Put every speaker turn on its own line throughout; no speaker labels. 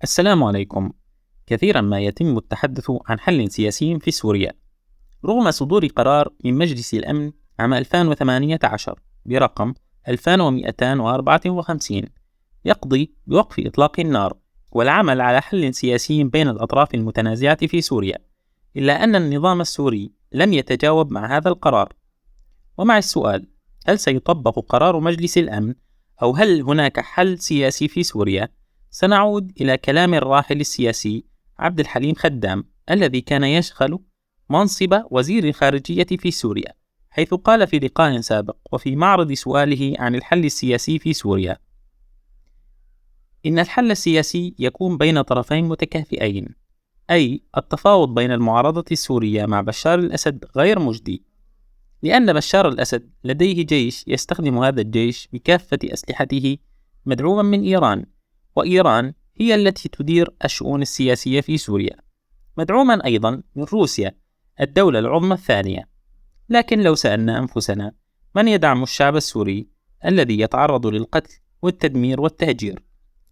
السلام عليكم. كثيرا ما يتم التحدث عن حل سياسي في سوريا رغم صدور قرار من مجلس الأمن عام 2018 برقم 2254 يقضي بوقف إطلاق النار والعمل على حل سياسي بين الأطراف المتنازعة في سوريا، إلا أن النظام السوري لم يتجاوب مع هذا القرار. ومع السؤال: هل سيطبق قرار مجلس الأمن أو هل هناك حل سياسي في سوريا؟ سنعود إلى كلام الراحل السياسي عبد الحليم خدام الذي كان يشغل منصب وزير الخارجية في سوريا، حيث قال في لقاء سابق وفي معرض سؤاله عن الحل السياسي في سوريا: إن الحل السياسي يكون بين طرفين متكافئين، أي التفاوض بين المعارضة السورية مع بشار الأسد غير مجدي، لأن بشار الأسد لديه جيش يستخدم هذا الجيش بكافة أسلحته مدعوما من إيران، وإيران هي التي تدير الشؤون السياسية في سوريا، مدعوما أيضا من روسيا الدولة العظمى الثانية. لكن لو سألنا أنفسنا: من يدعم الشعب السوري الذي يتعرض للقتل والتدمير والتهجير؟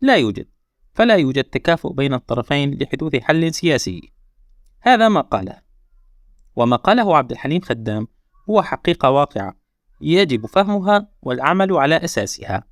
لا يوجد. فلا يوجد تكافؤ بين الطرفين لحدوث حل سياسي. هذا ما قاله، وما قاله عبد الحليم خدام هو حقيقة واقعة يجب فهمها والعمل على أساسها.